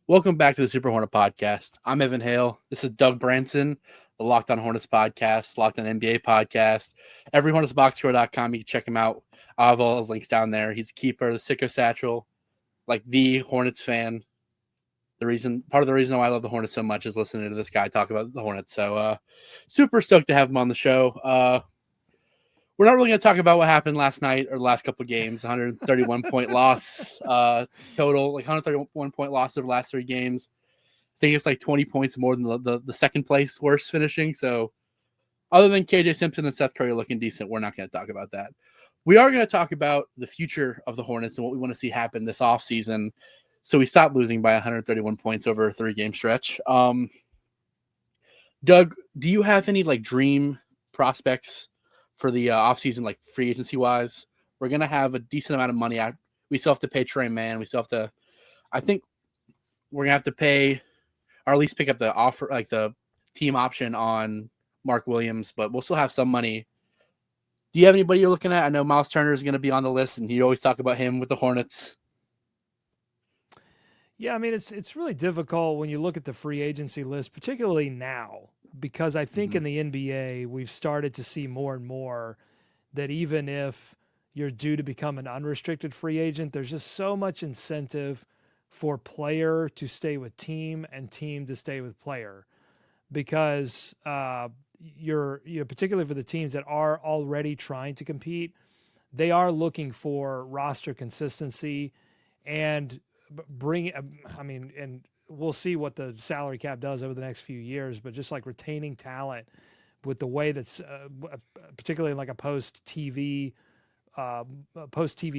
Welcome back to the Super Hornet podcast. I'm Evan Hale. This is Doug Branson, the Locked On Hornets podcast, Locked On NBA podcast. Every HornetsBoxScore.com. You can check him out. I have all his links down there. He's a keeper, the Sicko Satchel, like the Hornets fan. Part of the reason why I love the Hornets so much is listening to this guy talk about the Hornets. So super stoked to have him on the show. We're not really going to talk about what happened last night or the last couple of games. 131 point loss total, like 131 point loss over the last three games. I think it's like 20 points more than the second place worst finishing. So other than KJ Simpson and Seth Curry looking decent, we're not going to talk about that. We are going to talk about the future of the Hornets and what we want to see happen this offseason. So we stopped losing by 131 points over a 3-game stretch. Doug, do you have any like dream prospects for the offseason, like free agency wise? We're going to have a decent amount of money out. We still have to pay Trey Mann. We still have to, I think we're going to have to pay, or at least pick up the offer, like the team option on Mark Williams, but we'll still have some money. Do you have anybody you're looking at? I know Miles Turner is going to be on the list, and you always talk about him with the Hornets. Yeah, I mean, it's really difficult when you look at the free agency list, particularly now, because I think in the NBA, we've started to see more and more that even if you're due to become an unrestricted free agent, there's just so much incentive for player to stay with team and team to stay with player, because you're particularly for the teams that are already trying to compete, they are looking for roster consistency and and we'll see what the salary cap does over the next few years, but just like retaining talent with the way that's particularly like a post TV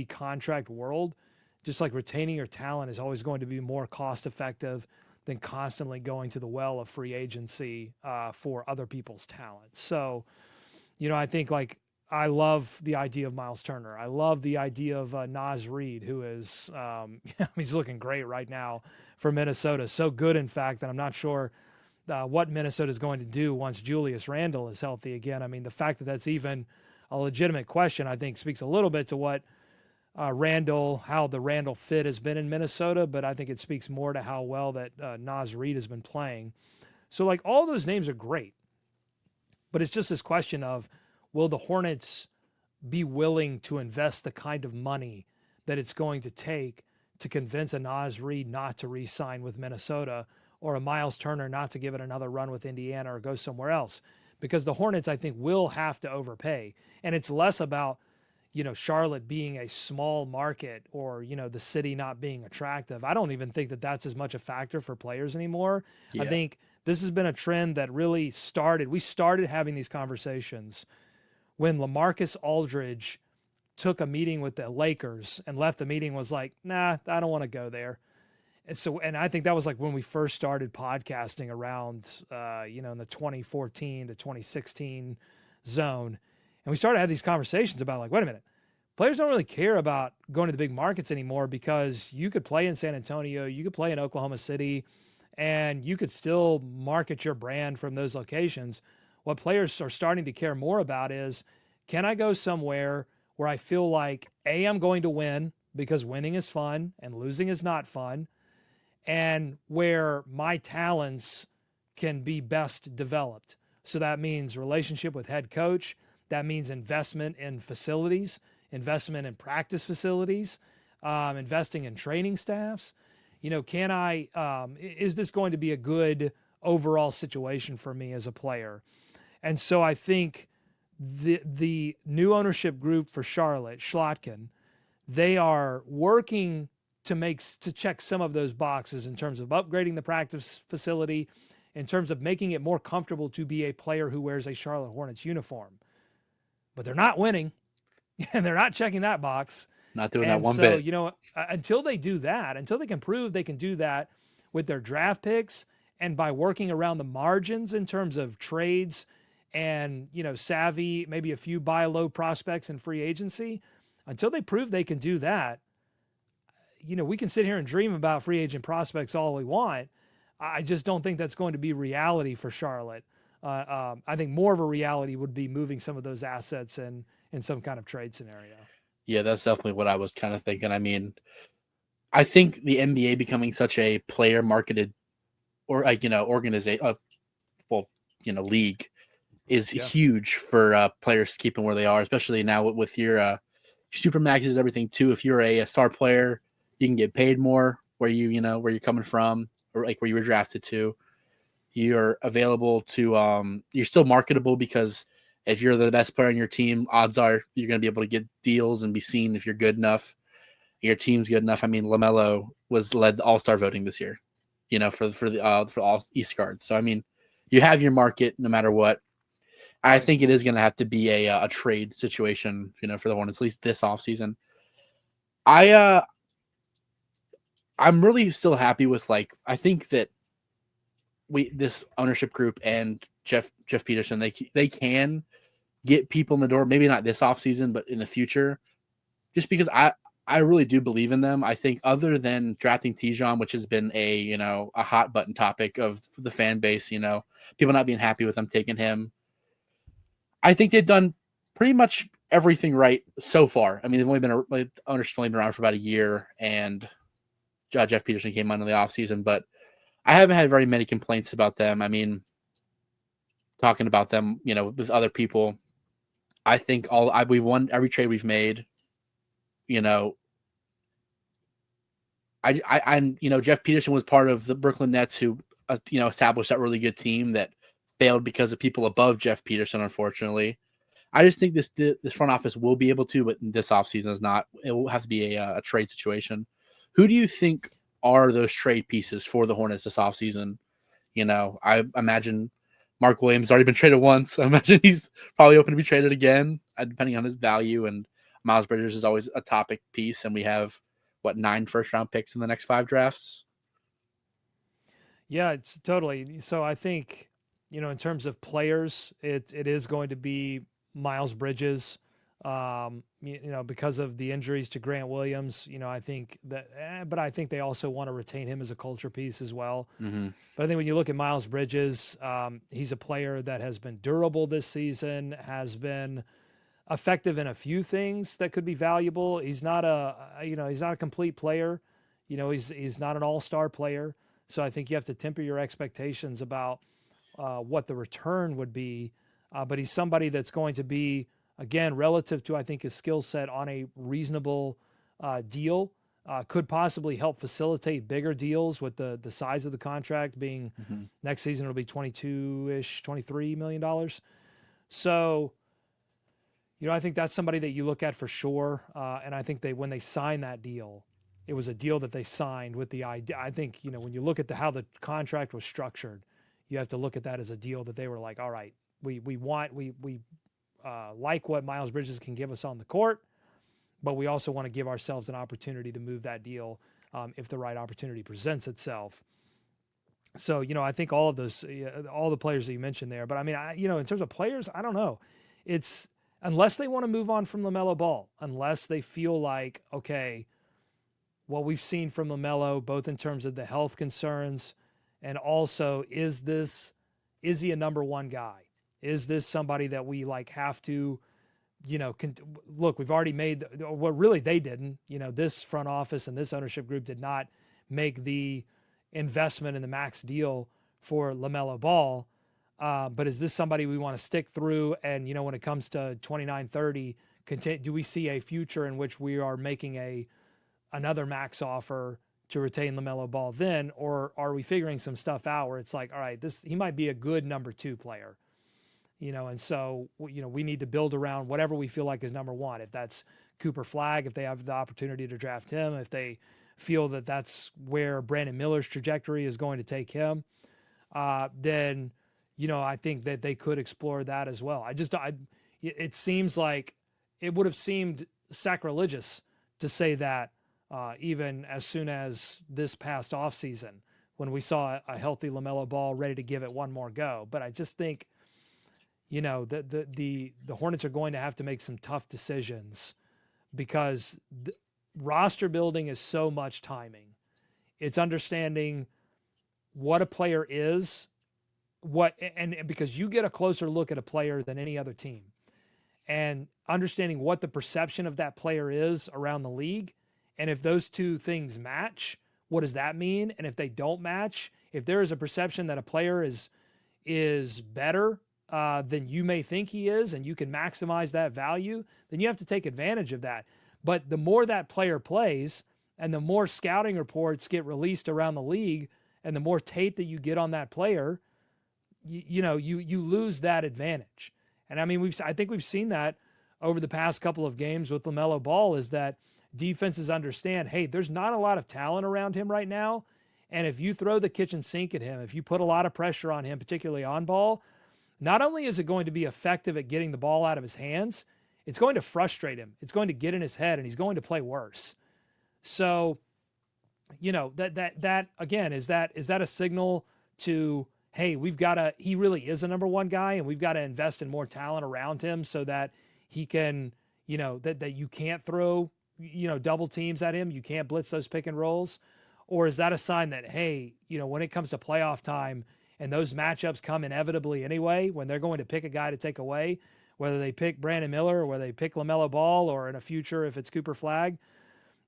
contract world, just like retaining your talent is always going to be more cost effective than constantly going to the well of free agency for other people's talent. So, I think like I love the idea of Miles Turner. I love the idea of Naz Reid, who is he's looking great right now for Minnesota. So good, in fact, that I'm not sure what Minnesota is going to do once Julius Randle is healthy again. I mean, the fact that that's even a legitimate question, I think, speaks a little bit to what how the Randle fit has been in Minnesota, but I think it speaks more to how well that Naz Reid has been playing. So, like, all those names are great, but it's just this question of, will the Hornets be willing to invest the kind of money that it's going to take to convince a Naz Reid not to re-sign with Minnesota, or a Miles Turner not to give it another run with Indiana or go somewhere else? Because the Hornets, I think, will have to overpay. And it's less about, Charlotte being a small market or, the city not being attractive. I don't even think that that's as much a factor for players anymore. Yeah. I think this has been a trend that really started. We started having these conversations when LaMarcus Aldridge took a meeting with the Lakers and left the meeting, was like, nah, I don't want to go there. And I think that was like when we first started podcasting around, in the 2014 to 2016 zone. And we started to have these conversations about like, wait a minute, players don't really care about going to the big markets anymore, because you could play in San Antonio, you could play in Oklahoma City, and you could still market your brand from those locations. What players are starting to care more about is, can I go somewhere where I feel like, A, I'm going to win because winning is fun and losing is not fun, and where my talents can be best developed. So that means relationship with head coach. That means investment in facilities, investment in practice facilities, investing in training staffs. Is this going to be a good overall situation for me as a player? And so I think the new ownership group for Charlotte, Schlotkin, they are working to check some of those boxes in terms of upgrading the practice facility, in terms of making it more comfortable to be a player who wears a Charlotte Hornets uniform. But they're not winning, and they're not checking that box. Not doing that one bit. Until they do that, until they can prove they can do that with their draft picks and by working around the margins in terms of trades and, savvy, maybe a few buy low prospects in free agency, until they prove they can do that, we can sit here and dream about free agent prospects all we want. I just don't think that's going to be reality for Charlotte. I think more of a reality would be moving some of those assets in some kind of trade scenario. Yeah, that's definitely what I was kind of thinking. I mean, I think the NBA becoming such a player marketed or organization, league is Yeah. huge for players keeping where they are, especially now with your super maxes, everything too. If you're a star player, you can get paid more where you're coming from, or like where you were drafted to. You're available to you're still marketable because if you're the best player on your team, odds are you're going to be able to get deals and be seen if you're good enough. Your team's good enough. I mean, LaMelo was led the All-Star voting this year, for all East guards. So I mean, you have your market no matter what. I Right. think it is going to have to be a trade situation, for the Hornets, at least this offseason. I I'm really still happy with, like, I think that this ownership group and Jeff Peterson, they can get people in the door, maybe not this offseason, but in the future, just because I really do believe in them. I think other than drafting Tijon, which has been a hot button topic of the fan base, people not being happy with them taking him. I think they've done pretty much everything right so far. I mean, they've only been ownership's only been around for about a year, and Jeff Peterson came on in the offseason, but I haven't had very many complaints about them. I mean, talking about them, with other people, I think we've won every trade we've made. You know, Jeff Peterson was part of the Brooklyn Nets who, established that really good team that failed because of people above Jeff Peterson, unfortunately. I just think this front office will be able to, but this offseason is not. It will have to be a trade situation. Who do you think are those trade pieces for the Hornets this offseason? I imagine Mark Williams has already been traded once. I imagine he's probably open to be traded again, depending on his value. And Miles Bridges is always a topic piece, and we have 9 first-round picks in the next 5 drafts. Yeah, it's totally. So I think, in terms of players, it is going to be Miles Bridges. Because of the injuries to Grant Williams, I think that, but I think they also want to retain him as a culture piece as well. Mm-hmm. But I think when you look at Miles Bridges, he's a player that has been durable this season, has been effective in a few things that could be valuable. He's not he's not a complete player. He's not an all-star player. So I think you have to temper your expectations about what the return would be. But he's somebody that's going to be, again, relative to, I think, his skill set, on a reasonable deal. Could possibly help facilitate bigger deals with the size of the contract being Mm-hmm. next season it'll be $22-ish, $23 million. So, I think that's somebody that you look at for sure. And I think when they signed that deal, it was a deal that they signed with the idea. I think, when you look at how the contract was structured, you have to look at that as a deal that they were like, all right, we like what Miles Bridges can give us on the court, but we also want to give ourselves an opportunity to move that deal if the right opportunity presents itself. So, I think all of those, all the players that you mentioned there, but I mean, in terms of players, I don't know. It's unless they want to move on from LaMelo Ball, unless they feel like, okay, what we've seen from LaMelo, both in terms of the health concerns and also, is he a number one guy? Is this somebody that we have to, look, we've already made what really they didn't, this front office and this ownership group did not make the investment in the max deal for LaMelo Ball. But is this somebody we want to stick through? And, when it comes to 29-30, do we see a future in which we are making another max offer to retain LaMelo Ball then? Or are we figuring some stuff out where it's like, all right, he might be a good number 2 player, and so, we need to build around whatever we feel like is number 1. If that's Cooper Flagg, if they have the opportunity to draft him, if they feel that that's where Brandon Miller's trajectory is going to take him, then, I think that they could explore that as well. It seems like it would have seemed sacrilegious to say that even as soon as this past offseason when we saw a healthy LaMelo Ball ready to give it one more go. But I just think, the Hornets are going to have to make some tough decisions because roster building is so much timing. It's understanding what a player is, and because you get a closer look at a player than any other team, and understanding what the perception of that player is around the league, And if those two things match, what does that mean? And if they don't match, if there is a perception that a player is better than you may think he is, and you can maximize that value, then you have to take advantage of that. But the more that player plays, and the more scouting reports get released around the league, and the more tape that you get on that player, you lose that advantage. And I mean, I think we've seen that over the past couple of games with LaMelo Ball, is that defenses understand, hey, there's not a lot of talent around him right now. And if you throw the kitchen sink at him, if you put a lot of pressure on him, particularly on ball, not only is it going to be effective at getting the ball out of his hands, it's going to frustrate him. It's going to get in his head, and he's going to play worse. So, that again, is that a signal to, hey, he really is a number one guy, and we've got to invest in more talent around him so that he can, that you can't throw, double teams at him. You can't blitz those pick and rolls. Or is that a sign that, hey, when it comes to playoff time and those matchups come inevitably anyway, when they're going to pick a guy to take away, whether they pick Brandon Miller or whether they pick LaMelo Ball, or in a future, if it's Cooper Flagg,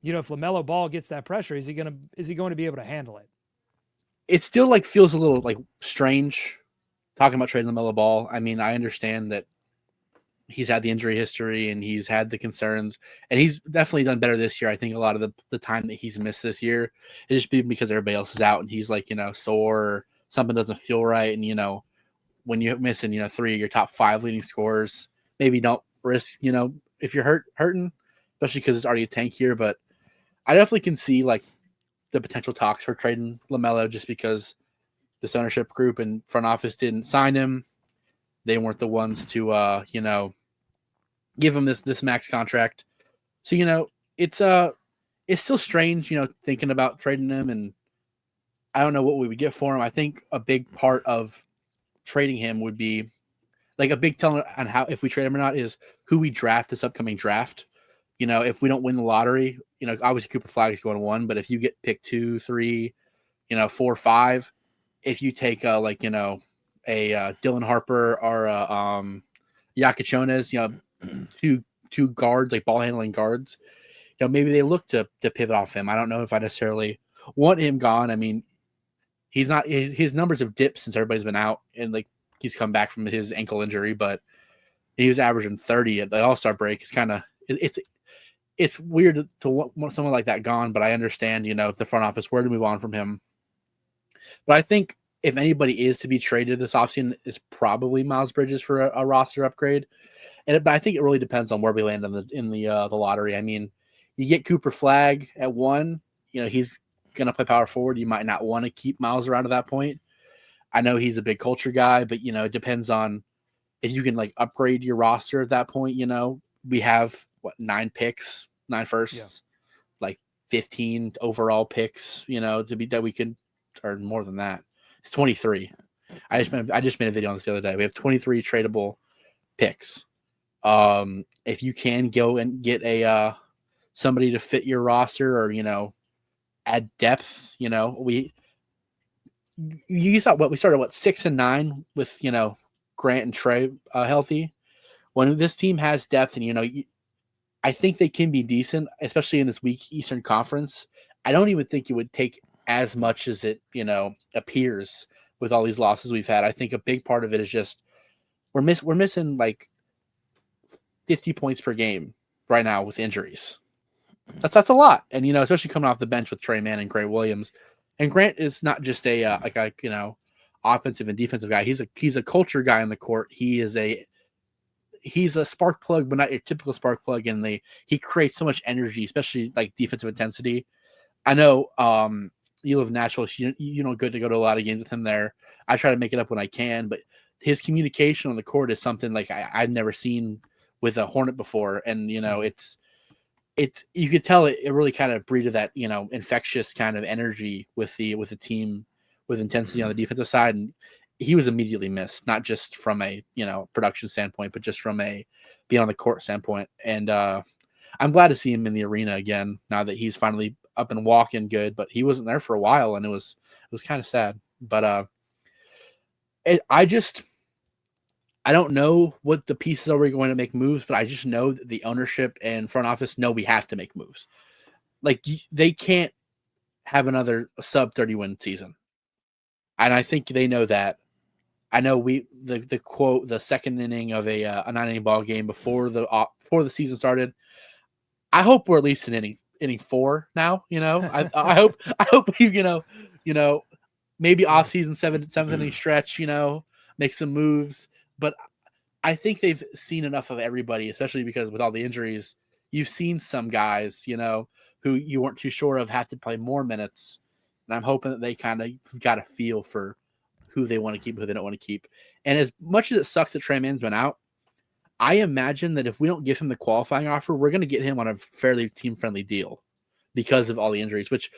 if LaMelo Ball gets that pressure, is he going to be able to handle it? It still feels a little strange talking about trading LaMelo Ball. I mean, I understand that he's had the injury history and he's had the concerns, and he's definitely done better this year. I think a lot of the time that he's missed this year is just been because everybody else is out and he's sore, or something doesn't feel right. And, when you're missing, 3 of your top 5 leading scorers, maybe don't risk, if you're hurting, especially because it's already a tank here. But I definitely can see the potential talks for trading LaMelo, just because this ownership group and front office didn't sign him. They weren't the ones to, give him this max contract. So, it's still strange, thinking about trading him, and I don't know what we would get for him. I think a big part of trading him would be a big tell on how, if we trade him or not, is who we draft this upcoming draft. If we don't win the lottery, obviously Cooper Flagg is going to 1, but if you get pick 2, 3, 4, 5, if you take a Dylan Harper or Yakichones, two guards, ball handling guards, maybe they look to pivot off him. I don't know if I necessarily want him gone. I mean, his numbers have dipped since everybody's been out, and he's come back from his ankle injury, but he was averaging 30 at the All-Star break. It's kind of it's weird to want someone like that gone, but I understand, the front office where to move on from him. But I think if anybody is to be traded this offseason, is probably Miles Bridges for a roster upgrade. But I think it really depends on where we land in the lottery. I mean, you get Cooper Flagg at 1, he's going to play power forward. You might not want to keep Miles around at that point. I know he's a big culture guy, but it depends on if you can upgrade your roster at that point. We have 9 picks, 9 firsts, 15 overall picks, to be that we could, or more than that. It's 23. I just made a video on this the other day. We have 23 tradable picks. If you can go and get somebody to fit your roster, or add depth, you saw we started 6 and 9 with Grant and Trey healthy. When this team has depth, and I think they can be decent, especially in this weak Eastern Conference. I don't even think it would take as much as it appears with all these losses we've had. I think a big part of it is just we're missing 50 points per game right now with injuries. That's a lot, and especially coming off the bench with Trey Mann and Grant Williams. And Grant is not just a offensive and defensive guy. He's a culture guy on the court. He's a spark plug, but not your typical spark plug. And he creates so much energy, especially defensive intensity. I know you live in Nashville. So you know, good to go to a lot of games with him there. I try to make it up when I can, but his communication on the court is something I'd never seen with a Hornet before. And it's you could tell it really kind of breeded that infectious kind of energy with the team, with intensity on the defensive side, and he was immediately missed, not just from a production standpoint, but just from a being on the court standpoint. And I'm glad to see him in the arena again now that he's finally up and walking good. But he wasn't there for a while, and it was kind of sad. But I don't know what the pieces are we going to make moves, but I just know that the ownership and front office know we have to make moves. like they can't have another sub 30 win season. And I think they know that. I know the quote, the second inning of a 9-inning ball game before the season started. I hope we're at least in inning 4 now. I hope we maybe off season seventh inning stretch. Make some moves. But I think they've seen enough of everybody, especially because with all the injuries, you've seen some guys who you weren't too sure of have to play more minutes. And I'm hoping that they kind of got a feel for who they want to keep, who they don't want to keep. And as much as it sucks that Trey Mann's been out, I imagine that if we don't give him the qualifying offer, we're going to get him on a fairly team-friendly deal because of all the injuries, which,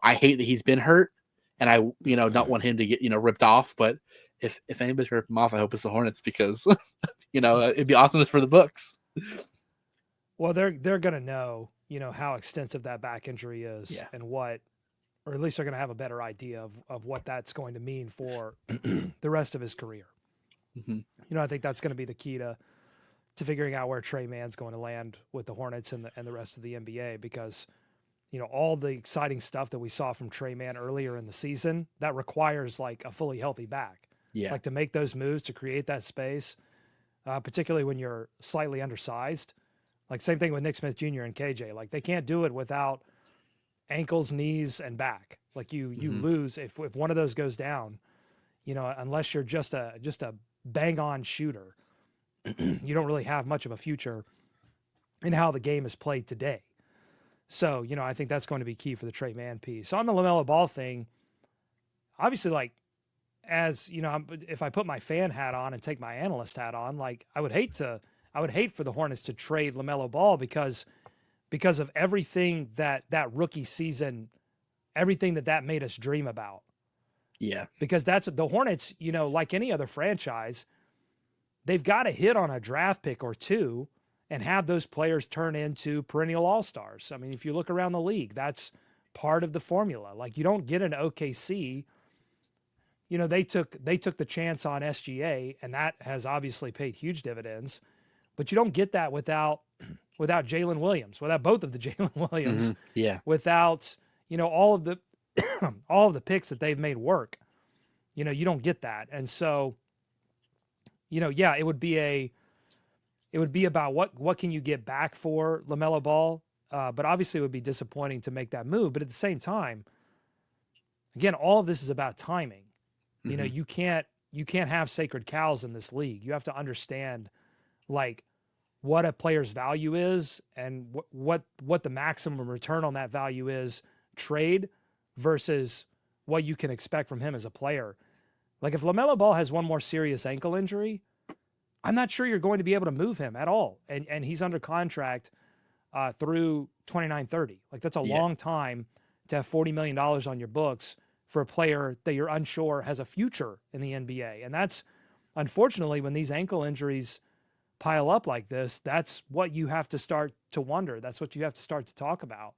I hate that he's been hurt and I, don't want him to get, ripped off. But if anybody's ripped him off, I hope it's the Hornets because, it'd be awesome for the books. Well, they're going to know, how extensive that back injury is and what, or at least they're going to have a better idea of what that's going to mean for the rest of his career. Mm-hmm. I think that's going to be the key to figuring out where Trey Mann's going to land with the Hornets and the rest of the NBA, because, all the exciting stuff that we saw from Trey Mann earlier in the season, that requires like a fully healthy back. Yeah. Like to make those moves, to create that space, particularly when you're slightly undersized. Like same thing with Nick Smith Jr. and KJ. Like they can't do it without ankles, knees, and back. Like you lose if one of those goes down, unless you're just a bang on shooter, you don't really have much of a future in how the game is played today. So, I think that's going to be key for the Trey Mann piece. On the LaMelo Ball thing, obviously, like, as if I put my fan hat on and take my analyst hat on, like I would hate for the Hornets to trade LaMelo Ball because of everything that rookie season, everything that made us dream about. Yeah. Because that's the Hornets, like any other franchise, they've got to hit on a draft pick or two and have those players turn into perennial all-stars. I mean, if you look around the league, that's part of the formula. Like you don't get an OKC. They took the chance on SGA, and that has obviously paid huge dividends. But you don't get that without Jalen Williams, without both of the Jalen Williams, without all of the picks that they've made work. You don't get that, and so it would be about what can you get back for LaMelo Ball, but obviously it would be disappointing to make that move. But at the same time, again, all of this is about timing. You can't have sacred cows in this league. You have to understand like what a player's value is and what the maximum return on that value is trade versus what you can expect from him as a player. Like if LaMelo Ball has one more serious ankle injury, I'm not sure you're going to be able to move him at all. And he's under contract through 29-30. Like that's a long time to have $40 million on your books for a player that you're unsure has a future in the NBA. And that's, unfortunately, when these ankle injuries pile up like this, that's what you have to start to wonder. That's what you have to start to talk about.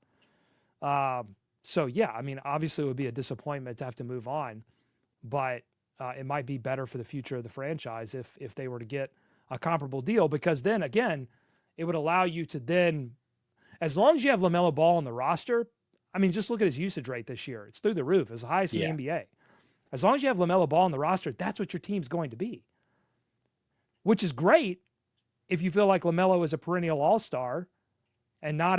So, I mean, obviously it would be a disappointment to have to move on, but it might be better for the future of the franchise if they were to get a comparable deal, because then, again, it would allow you to then, as long as you have LaMelo Ball on the roster, I mean, just look at his usage rate this year. It's through the roof. It's the highest in the NBA. As long as you have LaMelo Ball on the roster, that's what your team's going to be, which is great if you feel like LaMelo is a perennial all-star and not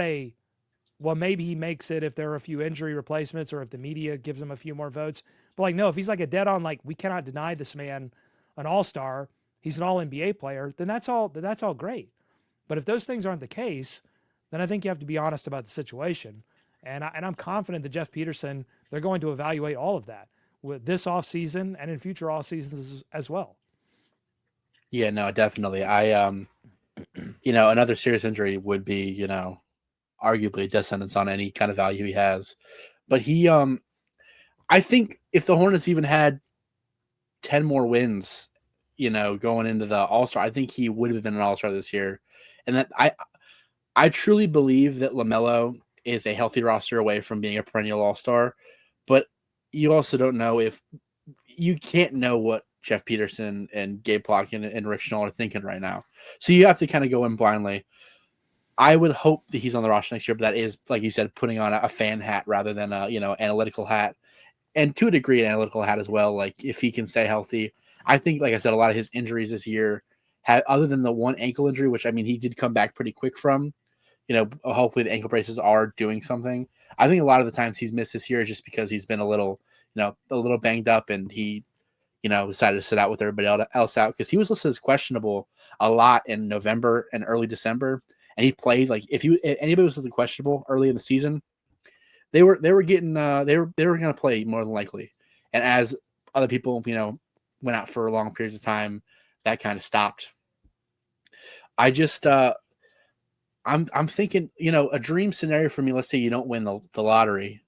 well, maybe he makes it if there are a few injury replacements or if the media gives him a few more votes. But, like, no, if he's like a dead-on, like, we cannot deny this man an all-star, he's an all-NBA player, then that's all great. But if those things aren't the case, then I think you have to be honest about the situation. And I'm confident that Jeff Peterson, they're going to evaluate all of that with this offseason and in future off seasons as well. Yeah, no, definitely. I, another serious injury would be, arguably a death sentence on any kind of value he has. But he, I think if the Hornets even had 10 more wins, going into the All-Star, I think he would have been an All-Star this year. And that I truly believe that LaMelo is a healthy roster away from being a perennial all-star, but you also don't know you can't know what Jeff Peterson and Gabe Plotkin and Rick Schnall are thinking right now. So you have to kind of go in blindly. I would hope that he's on the roster next year, but that is, like you said, putting on a fan hat rather than a analytical hat, and to a degree, an analytical hat as well. Like if he can stay healthy, I think, like I said, a lot of his injuries this year, other than the one ankle injury, which I mean he did come back pretty quick from. Hopefully the ankle braces are doing something. I think a lot of the times he's missed this year is just because he's been a little banged up, and he decided to sit out with everybody else out, because he was listed as questionable a lot in November and early December, and he played. Like if anybody was listed questionable early in the season, they were going to play more than likely, and as other people went out for long periods of time, that kind of stopped. I just I'm thinking, a dream scenario for me. Let's say you don't win the lottery,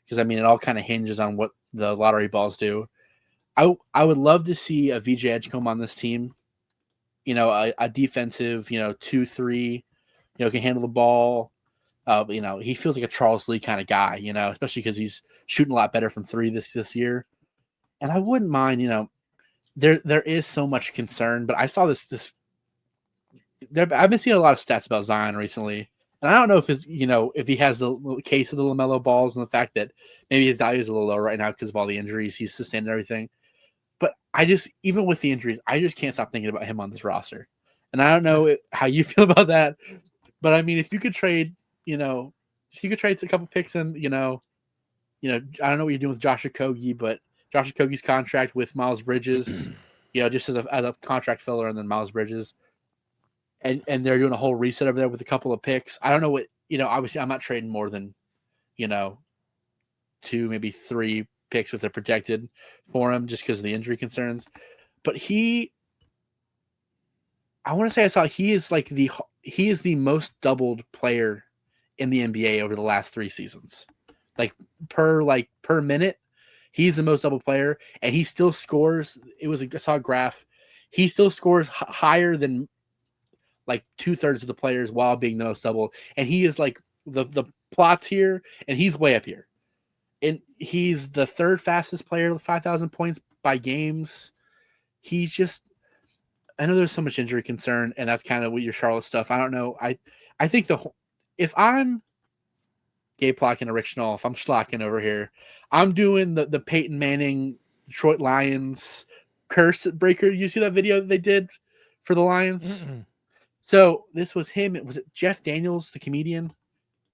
because I mean it all kind of hinges on what the lottery balls do. I would love to see a VJ Edgecombe on this team. A defensive, 2-3, can handle the ball. He feels like a Charles Lee kind of guy, especially because he's shooting a lot better from three this year. And I wouldn't mind, there is so much concern, but I saw this. I've been seeing a lot of stats about Zion recently, and I don't know if he has the case of the LaMelo balls and the fact that maybe his value is a little low right now because of all the injuries he's sustained and everything. But even with the injuries, I just can't stop thinking about him on this roster. And I don't know how you feel about that, but I mean, if you could trade, a couple picks and, I don't know what you're doing with Josh Okogie, but Josh Okogie's contract with Miles Bridges, just as a contract filler, and then Miles Bridges, and they're doing a whole reset over there with a couple of picks. I don't know what, obviously I'm not trading more than, 2, maybe 3 picks with the projected for him just because of the injury concerns. But I want to say I saw he is the most doubled player in the NBA over the last 3 seasons. Per minute, he's the most double player, and he still scores. I saw a graph. He still scores higher than like 2/3 of the players while being the most double, and he is like the plots here, and he's way up here. And he's the 3rd fastest player with 5,000 points by games. He's just, I know there's so much injury concern, and that's kind of what your Charlotte stuff. I don't know. I think if I'm Gabe Plotkin and Rick Schnall, if I'm schlocking over here, I'm doing the Peyton Manning Detroit Lions curse breaker. You see that video that they did for the Lions? Mm-mm. So this was him. Was it Jeff Daniels, the comedian,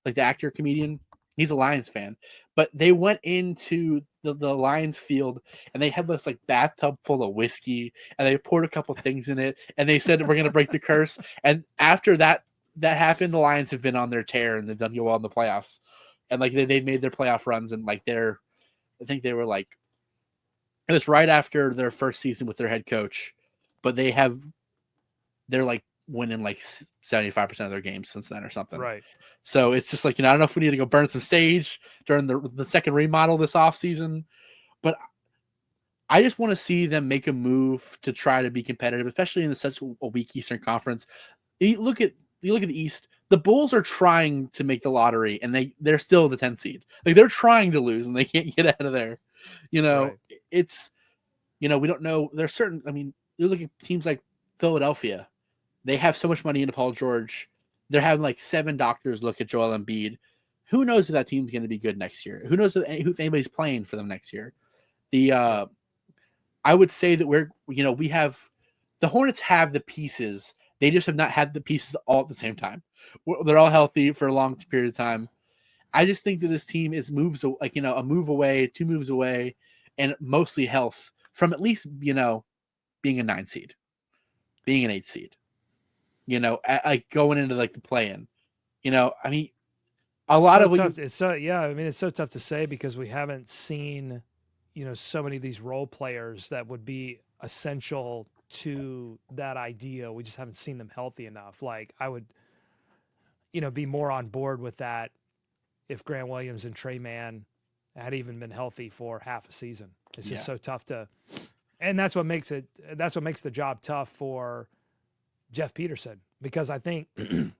like the actor comedian? He's a Lions fan, but they went into the Lions field, and they had this like bathtub full of whiskey, and they poured a couple things in it, and they said we're gonna break the curse. And after that happened, the Lions have been on their tear, and they've done well in the playoffs, and like they made their playoff runs, and like I think they were like, it was right after their first season with their head coach, but they're like winning like 75% of their games since then or something. Right. So it's just like, I don't know if we need to go burn some sage during the second remodel this offseason, but I just want to see them make a move to try to be competitive, especially in such a weak Eastern Conference. You look at the East, the Bulls are trying to make the lottery, and they're still the 10th seed. Like they're trying to lose, and they can't get out of there. Right. It's, we don't know. There's certain, I mean, you look at teams like Philadelphia. They have so much money into Paul George. They're having like 7 doctors look at Joel Embiid. Who knows if that team's going to be good next year? Who knows if anybody's playing for them next year? I would say that we have the Hornets have the pieces. They just have not had the pieces all at the same time. They're all healthy for a long period of time. I just think that this team is a move away, 2 moves away, and mostly health from at least being a 9 seed, being an 8 seed. Like going into like the play-in. I mean, a lot So of what tough. It's so yeah. I mean, it's so tough to say because we haven't seen, so many of these role players that would be essential to that idea. We just haven't seen them healthy enough. Like I would, be more on board with that if Grant Williams and Trey Mann had even been healthy for half a season. It's just so tough to, and that's what makes the job tough for Jeff Peterson, because I think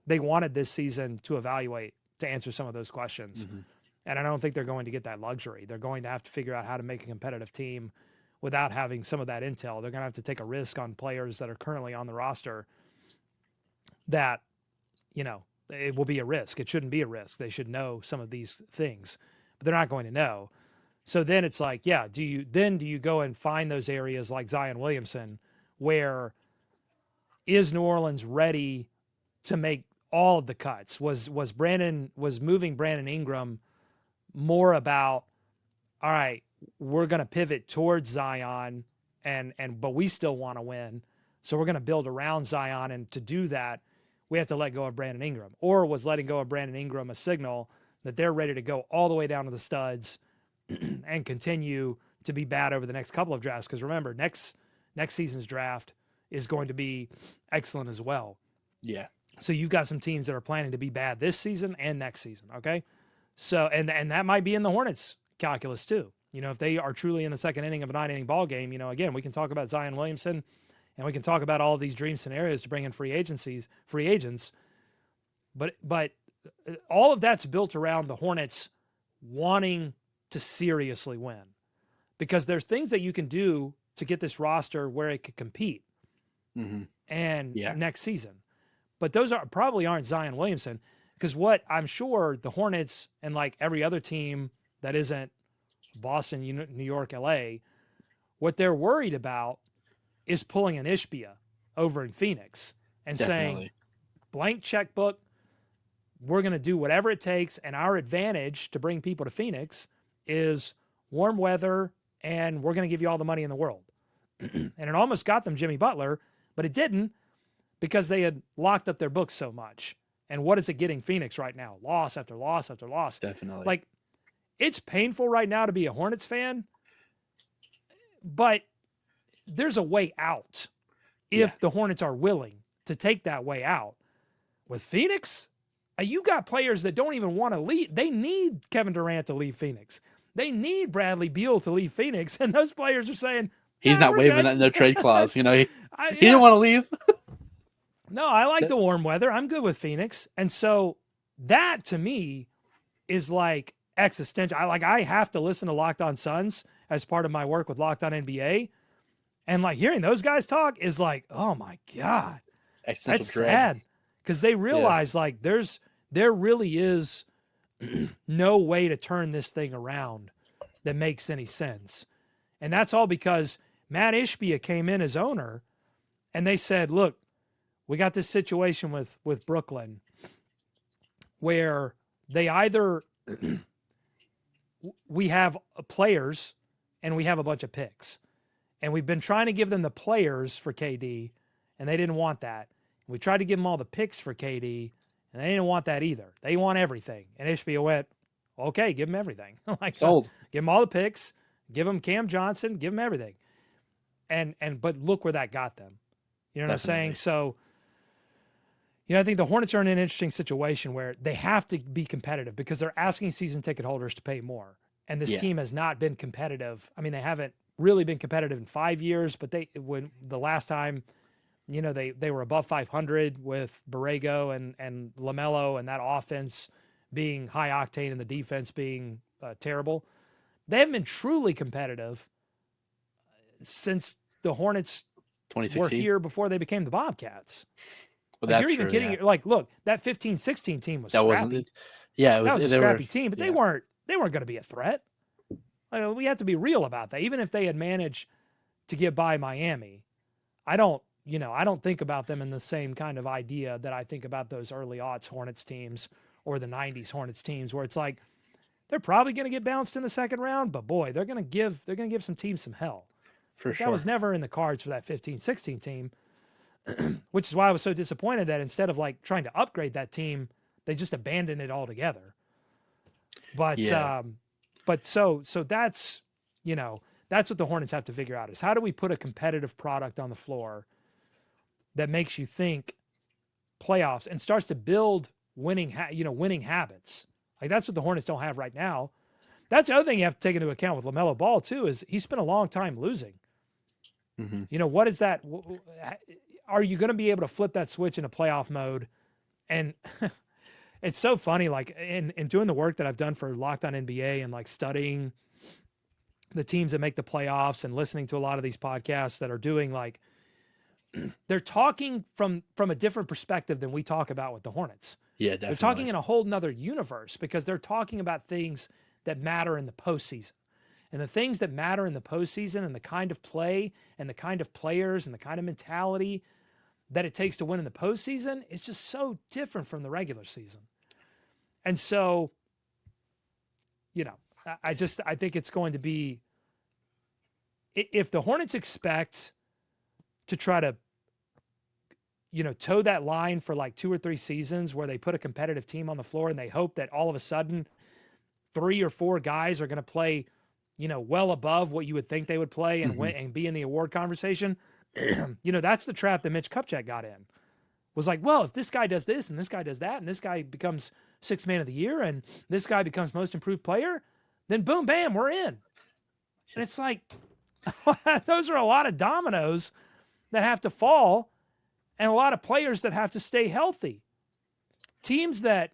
they wanted this season to evaluate, to answer some of those questions. Mm-hmm. And I don't think they're going to get that luxury. They're going to have to figure out how to make a competitive team without having some of that intel. They're going to have to take a risk on players that are currently on the roster that, it will be a risk. It shouldn't be a risk. They should know some of these things, but they're not going to know. So then it's like, yeah, do you go and find those areas like Zion Williamson where is New Orleans ready to make all of the cuts? Was moving Brandon Ingram more about, all right, we're going to pivot towards Zion but we still want to win. So we're going to build around Zion, and to do that, we have to let go of Brandon Ingram. Or was letting go of Brandon Ingram a signal that they're ready to go all the way down to the studs and continue to be bad over the next couple of drafts? Because remember, next season's draft is going to be excellent as well. Yeah. So you've got some teams that are planning to be bad this season and next season, okay? So and that might be in the Hornets calculus too. If they are truly in the second inning of a 9-inning ball game, again, we can talk about Zion Williamson and we can talk about all of these dream scenarios to bring in free agents, but all of that's built around the Hornets wanting to seriously win, because there's things that you can do to get this roster where it could compete next season. But those probably aren't Zion Williamson, because what I'm sure the Hornets and like every other team that isn't Boston, New York, LA, what they're worried about is pulling an Ishbia over in Phoenix and saying, blank checkbook, we're going to do whatever it takes, and our advantage to bring people to Phoenix is warm weather, and we're going to give you all the money in the world. And it almost got them Jimmy Butler, but it didn't, because they had locked up their books so much. And what is it getting Phoenix right now? Loss after loss after loss. Definitely. Like, it's painful right now to be a Hornets fan, but there's a way out if the Hornets are willing to take that way out. With Phoenix, you got players that don't even want to leave. They need Kevin Durant to leave Phoenix. They need Bradley Beal to leave Phoenix, and those players are saying, he's not waiving that in their trade clause. He didn't want to leave. No, I like the warm weather. I'm good with Phoenix. And so that to me is like existential. I have to listen to Locked On Suns as part of my work with Locked On NBA. And like hearing those guys talk is like, oh my God, that's sad. Because they realize like there really is no way to turn this thing around that makes any sense. And that's all because Matt Ishbia came in as owner and they said, look, we got this situation with Brooklyn where they either we have players and we have a bunch of picks. And we've been trying to give them the players for KD, and they didn't want that. We tried to give them all the picks for KD, and they didn't want that either. They want everything. And Ishbia went, okay, give them everything. Sold. Give them all the picks, give them Cam Johnson, give them everything. But look where that got them. You know what I'm saying? So, I think the Hornets are in an interesting situation where they have to be competitive because they're asking season ticket holders to pay more. And this team has not been competitive. I mean, they haven't really been competitive in 5 years, but when the last time, they were above 500 with Borrego and LaMelo and that offense being high octane and the defense being terrible. They haven't been truly competitive since the Hornets were here before they became the Bobcats. Well, you're even kidding. Yeah. Like, look, that 15-16 team was scrappy. It was a scrappy team, but they weren't going to be a threat. We have to be real about that. Even if they had managed to get by Miami, I don't think about them in the same kind of idea that I think about those early aughts Hornets teams or the 90s Hornets teams, where it's like they're probably going to get bounced in the second round, but boy, they're going to give some teams some hell. For sure. That was never in the cards for that 15-16 team, which is why I was so disappointed that instead of like trying to upgrade that team, they just abandoned it altogether. But so that's, that's what the Hornets have to figure out is how do we put a competitive product on the floor that makes you think playoffs and starts to build winning habits. Like that's what the Hornets don't have right now. That's the other thing you have to take into account with LaMelo Ball too, is he spent a long time losing. Mm-hmm. What is that? Are you going to be able to flip that switch into playoff mode? And it's so funny, like in doing the work that I've done for Locked On NBA and like studying the teams that make the playoffs and listening to a lot of these podcasts that are doing they're talking from a different perspective than we talk about with the Hornets. Yeah, They're definitely. talking in a whole nother universe because they're talking about things that matter in the postseason. And the things that matter in the postseason and the kind of play and the kind of players and the kind of mentality that it takes to win in the postseason is just so different from the regular season. And so, I think it's going to be, if the Hornets expect to try to, toe that line for like 2 or 3 seasons where they put a competitive team on the floor and they hope that all of a sudden 3 or 4 guys are going to play, well above what you would think they would play and win and be in the award conversation. That's the trap that Mitch Kupchak got in. Was like, well, if this guy does this and this guy does that and this guy becomes 6th man of the year and this guy becomes most improved player, then boom, bam, we're in. And it's like, those are a lot of dominoes that have to fall and a lot of players that have to stay healthy. Teams that,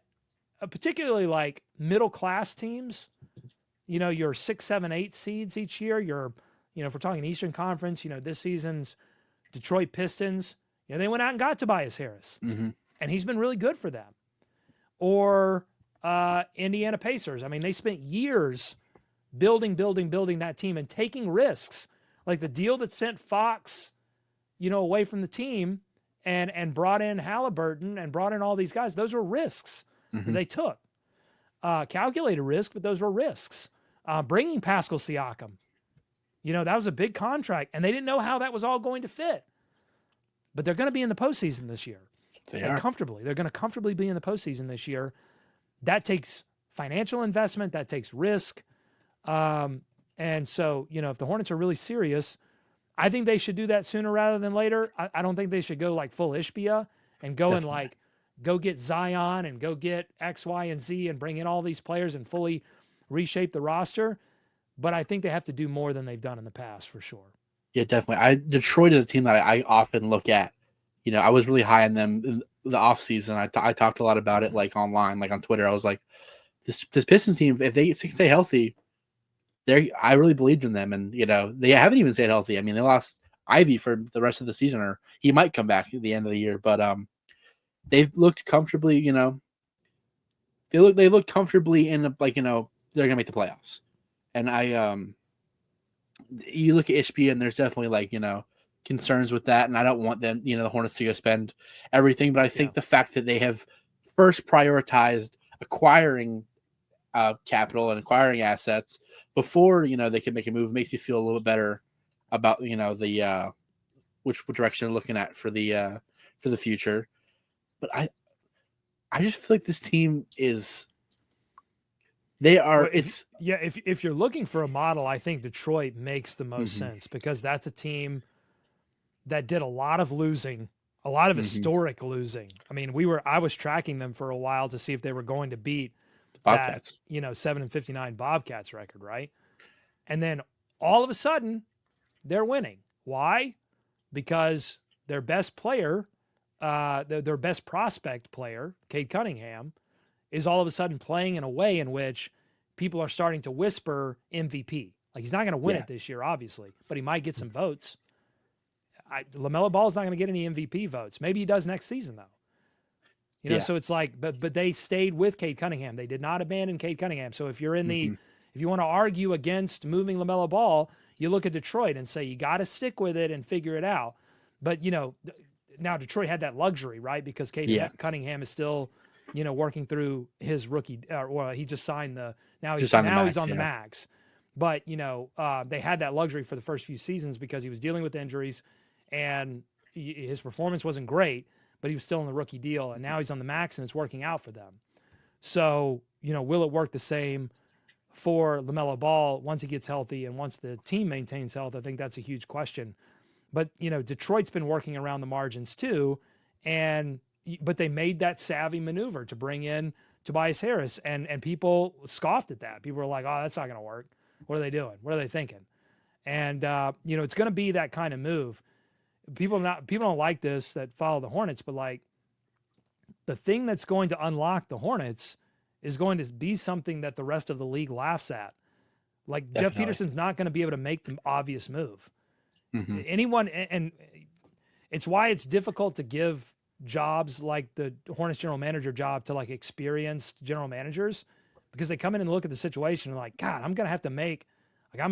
particularly like middle-class teams, your 6, 7, 8 seeds each year, if we're talking Eastern Conference, this season's Detroit Pistons, they went out and got Tobias Harris, and he's been really good for them. Or Indiana Pacers. I mean, they spent years building that team and taking risks. Like the deal that sent Fox, away from the team and brought in Halliburton and brought in all these guys. Those were risks that they took. Calculated risk, but those were risks. Bringing Pascal Siakam, that was a big contract, and they didn't know how that was all going to fit. But they're going to be in the postseason this year. They are. Comfortably. They're going to comfortably be in the postseason this year. That takes financial investment. That takes risk. And so, if the Hornets are really serious, I think they should do that sooner rather than later. I don't think they should go like full Ishbia and go and go get Zion and go get X, Y, and Z and bring in all these players and fully reshape the roster. But I think they have to do more than they've done in the past for sure. Yeah, definitely. Detroit is a team that I often look at. I was really high on them in the offseason. I talked a lot about it, like online, like on Twitter. I was like, this Pistons team, if they stay healthy, I really believed in them. And, they haven't even stayed healthy. I mean, they lost Ivy for the rest of the season, or he might come back at the end of the year. But they've looked comfortably, they look comfortably in, they're going to make the playoffs. And you look at Ishbia and there's definitely concerns with that. And I don't want them, the Hornets to go spend everything. But I think the fact that they have first prioritized acquiring capital and acquiring assets before, they can make a move makes me feel a little bit better about, the which direction they're looking at for the future. But I just feel like this team is. They are. If you're looking for a model, I think Detroit makes the most sense because that's a team that did a lot of losing, a lot of historic losing. I mean, I was tracking them for a while to see if they were going to beat Bobcats. That 7-59 Bobcats record, right? And then all of a sudden, they're winning. Why? Because their best player, their best prospect player, Cade Cunningham, is all of a sudden playing in a way in which people are starting to whisper MVP. Like, he's not going to win it this year, obviously, but he might get some votes. LaMelo Ball's not going to get any MVP votes. Maybe he does next season, though. So it's like, but they stayed with Cade Cunningham. They did not abandon Cade Cunningham. So if you're in if you want to argue against moving LaMelo Ball, you look at Detroit and say, you got to stick with it and figure it out. But, now Detroit had that luxury, right? Because Cade Cunningham is still working through his rookie, he just signed now he's on the max. But, they had that luxury for the first few seasons because he was dealing with injuries and his performance wasn't great, but he was still in the rookie deal. And now he's on the max and it's working out for them. So, will it work the same for LaMelo Ball once he gets healthy and once the team maintains health? I think that's a huge question. But, Detroit's been working around the margins too. But they made that savvy maneuver to bring in Tobias Harris, and people scoffed at that. People were like, "Oh, that's not going to work. What are they doing? What are they thinking?" And it's going to be that kind of move. People don't like this that follow the Hornets, but like the thing that's going to unlock the Hornets is going to be something that the rest of the league laughs at. Like Definitely. Jeff Peterson's not going to be able to make the obvious move. Anyone, and it's why it's difficult to give jobs like the Hornets general manager job to like experienced general managers, because they come in and look at the situation and like, God, I'm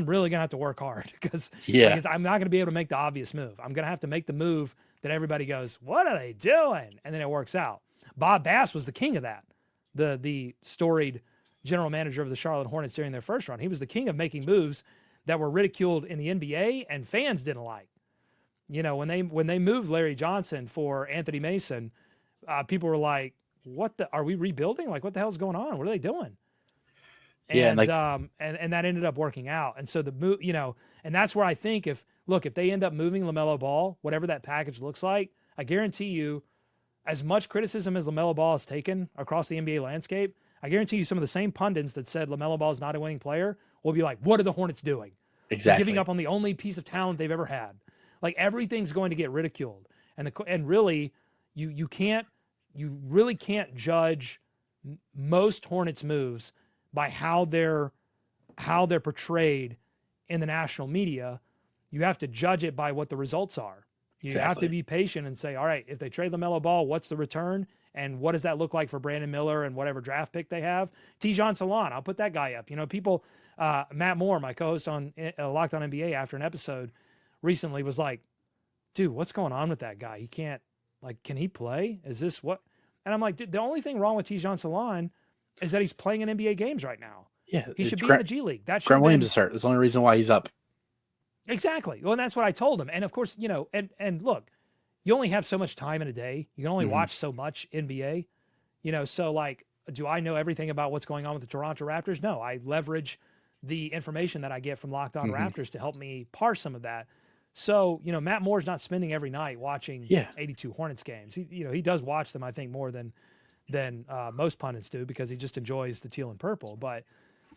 really gonna have to work hard because Yeah. I'm not gonna be able to make the obvious move. I'm gonna have to make the move that everybody goes, what are they doing? And then it works out. Bob Bass was the king of that. The storied general manager of the Charlotte Hornets during their first run. He was the king of making moves that were ridiculed in the NBA and fans didn't like. You know, when they moved Larry Johnson for Anthony Mason, people were like, are we rebuilding? Like, what the hell's going on? What are they doing? Yeah, And like and that ended up working out. And so the move, you know, and that's where I think if they end up moving LaMelo Ball, whatever that package looks like, I guarantee you, as much criticism as LaMelo Ball has taken across the NBA landscape, I guarantee you some of the same pundits that said LaMelo Ball is not a winning player will be like, what are the Hornets doing? They're exactly. giving up on the only piece of talent they've ever had. Like everything's going to get ridiculed. And really, you really can't judge most Hornets moves by how they're portrayed in the national media. You have to judge it by what the results are. You have to be patient and say, all right, if they trade LaMelo Ball, what's the return? And what does that look like for Brandon Miller and whatever draft pick they have? Tijon Salon, I'll put that guy up. You know, people, Matt Moore, my co-host on Locked On NBA after an episode recently was like, dude, what's going on with that guy? He can't, like, can he play? Is this what? And I'm like, dude, the only thing wrong with Tijon Salon is that he's playing in NBA games right now. Yeah. He should be in the G League. That should Grant Williams is hurt. That's the only reason why he's up. Exactly. Well, and that's what I told him. And of course, you know, and look, you only have so much time in a day. You can only watch so much NBA. You know, so like, do I know everything about what's going on with the Toronto Raptors? No, I leverage the information that I get from Locked On Raptors to help me parse some of that. So, you know, Matt Moore's not spending every night watching 82 Hornets games. He does watch them, I think, more than most pundits do because he just enjoys the teal and purple. But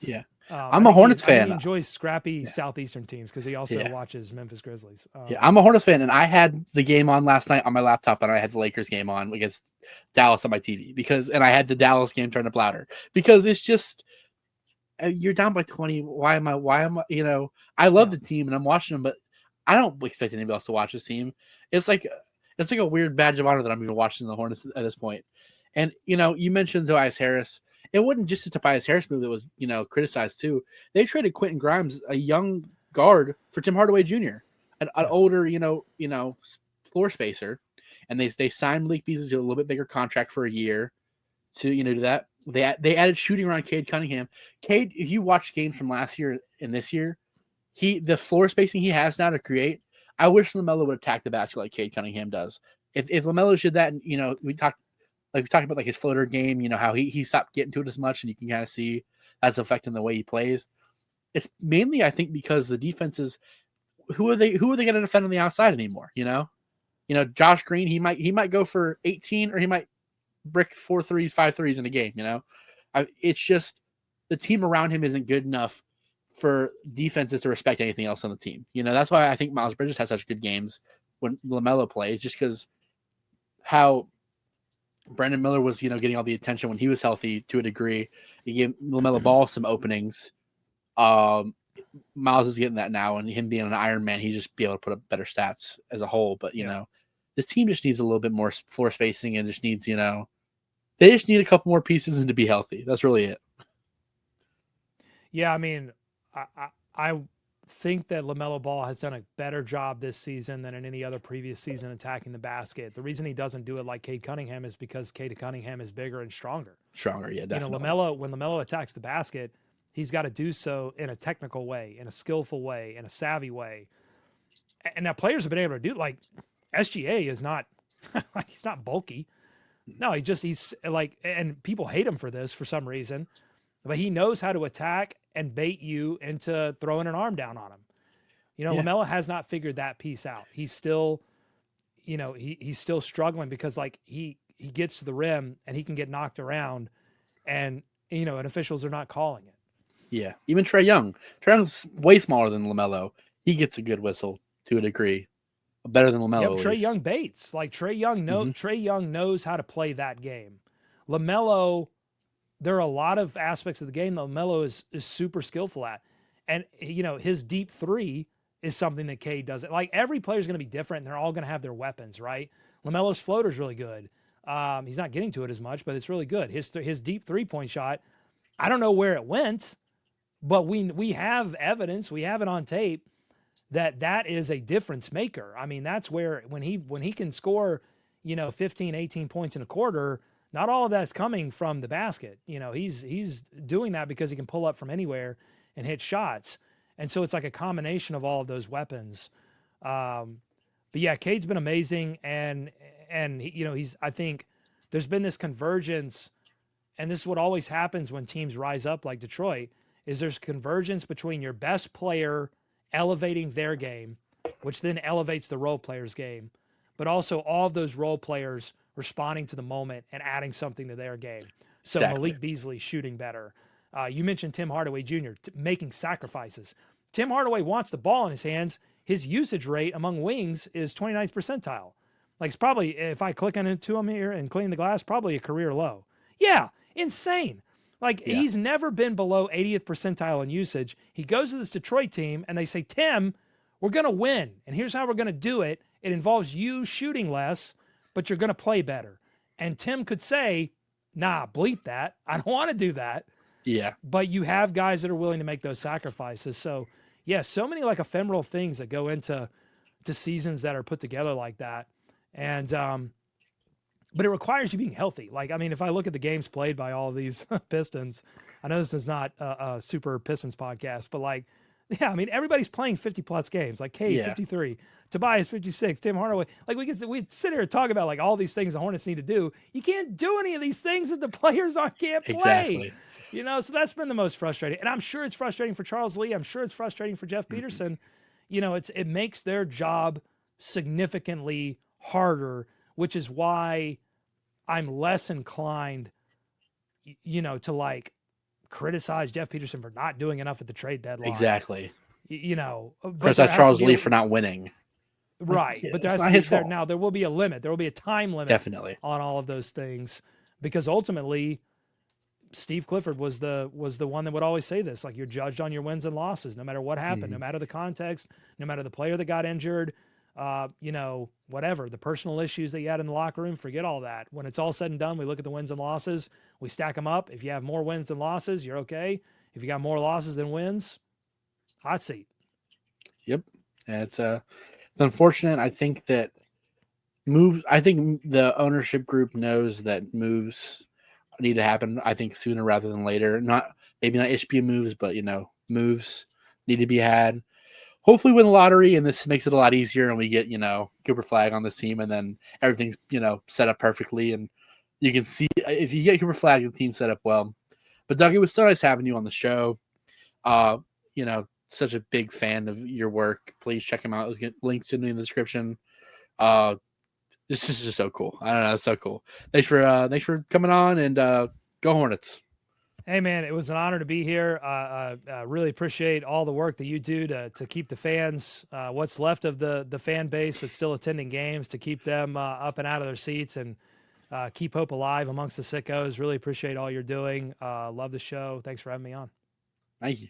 yeah, I'm a Hornets fan. He enjoys scrappy Southeastern teams because he also watches Memphis Grizzlies. I'm a Hornets fan, and I had the game on last night on my laptop, and I had the Lakers game on against Dallas on my TV and I had the Dallas game turned up louder because it's just you're down by 20. Why am I? You know, I love the team and I'm watching them, but I don't expect anybody else to watch this team. It's like a weird badge of honor that I'm even watching the Hornets at this point. And you know, you mentioned Tobias Harris. It wasn't just a Tobias Harris move that was, you know, criticized too. They traded Quentin Grimes, a young guard, for Tim Hardaway Jr., an older, you know, floor spacer, and they signed Malik Beasley to a little bit bigger contract for a year to, you know, do that. They added shooting around Cade Cunningham. Cade, if you watch games from last year and this year, the floor spacing he has now to create, I wish LaMelo would attack the basket like Cade Cunningham does. If LaMelo did that, and you know, we talked about like his floater game, you know, how he stopped getting to it as much, and you can kind of see that's affecting the way he plays. It's mainly, I think, because the defenses, who are they going to defend on the outside anymore? You know, Josh Green, he might go for 18, or he might brick 4 threes, 5 threes in a game. You know, it's just the team around him isn't good enough for defenses to respect anything else on the team. You know, that's why I think Miles Bridges has such good games when LaMelo plays, just because how Brandon Miller was, you know, getting all the attention when he was healthy to a degree. He gave LaMelo Ball some openings. Miles is getting that now, and him being an Iron Man, he just be able to put up better stats as a whole. But you know, this team just needs a little bit more floor spacing, and just needs, you know, they just need a couple more pieces and to be healthy. That's really it. Yeah, I mean, I think that LaMelo Ball has done a better job this season than in any other previous season attacking the basket. The reason he doesn't do it like Cade Cunningham is because Cade Cunningham is bigger and stronger. Yeah, definitely. You know, when LaMelo attacks the basket, he's got to do so in a technical way, in a skillful way, in a savvy way. And now players have been able to do, like, SGA is not like, he's not bulky. No, he's like, and people hate him for this for some reason, but he knows how to attack and bait you into throwing an arm down on him. You know, LaMelo has not figured that piece out. He's still, you know, he's still struggling because, like, he gets to the rim and he can get knocked around, and, you know, and officials are not calling it. Yeah, even Trae Young. Trae Young's way smaller than LaMelo. He gets a good whistle to a degree, better than LaMelo. Trae Young baits. Like, Trae Young knows how to play that game. LaMelo, there are a lot of aspects of the game that LaMelo is super skillful at. And, you know, his deep three is something that Cade doesn't. Like, every player is going to be different, and they're all going to have their weapons, right? LaMelo's floater is really good. He's not getting to it as much, but it's really good. His deep 3-point shot, I don't know where it went, but we have evidence, we have it on tape that is a difference maker. I mean, that's where when he can score, 15, 18 points in a quarter, not all of that's coming from the basket. He's doing that because he can pull up from anywhere and hit shots. And so it's like a combination of all of those weapons. But yeah, Cade's been amazing, and I think there's been this convergence, and this is what always happens when teams rise up like Detroit, is there's convergence between your best player elevating their game, which then elevates the role player's game, but also all of those role players responding to the moment and adding something to their game. So exactly. Malik Beasley shooting better. You mentioned Tim Hardaway Jr. Making sacrifices. Tim Hardaway wants the ball in his hands. His usage rate among wings is 29th percentile. Like, it's probably, if I click into him here and clean the glass, probably a career low. Yeah, insane. Like, he's never been below 80th percentile in usage. He goes to this Detroit team, and they say, Tim, we're going to win, and here's how we're going to do it. It involves you shooting less, but you're going to play better. And Tim could say, nah, bleep that. I don't want to do that. Yeah. But you have guys that are willing to make those sacrifices. So, yeah, so many, like, ephemeral things that go into seasons that are put together like that. And but it requires you being healthy. Like, I mean, if I look at the games played by all of these Pistons, I know this is not a super Pistons podcast, but like, yeah, I mean, everybody's playing 50-plus games. Like Cade, 53, Tobias, 56, Tim Hardaway. Like, we sit here and talk about like all these things the Hornets need to do. You can't do any of these things if the players can't play. Exactly. So that's been the most frustrating. And I'm sure it's frustrating for Charles Lee. I'm sure it's frustrating for Jeff Peterson. It makes their job significantly harder, which is why I'm less inclined, to like criticize Jeff Peterson for not doing enough at the trade deadline. Exactly. Criticize Charles Lee for not winning. Right. But there has to be now there will be a limit. There will be a time limit definitely on all of those things, because ultimately Steve Clifford was the one that would always say this, like, you're judged on your wins and losses, no matter what happened, no matter the context, no matter the player that got injured, whatever, the personal issues that you had in the locker room, forget all that. When it's all said and done, we look at the wins and losses, we stack them up. If you have more wins than losses, you're okay. If you got more losses than wins, hot seat. Yep. And it's unfortunate. I think the ownership group knows that moves need to happen, I think, sooner rather than later. Maybe not HB moves, but moves need to be had. Hopefully win the lottery, and this makes it a lot easier, and we get, Cooper Flagg on this team, and then everything's, set up perfectly, and you can see if you get Cooper Flagg, the team's set up well. But Doug, it was so nice having you on the show. Such a big fan of your work. Please check him out. Let's get linked in the description. This is just so cool. I don't know, it's so cool. Thanks for coming on, and go Hornets. Hey, man, it was an honor to be here. Really appreciate all the work that you do to keep the fans, what's left of the fan base that's still attending games, to keep them up and out of their seats and keep hope alive amongst the sickos. Really appreciate all you're doing. Love the show. Thanks for having me on. Thank you.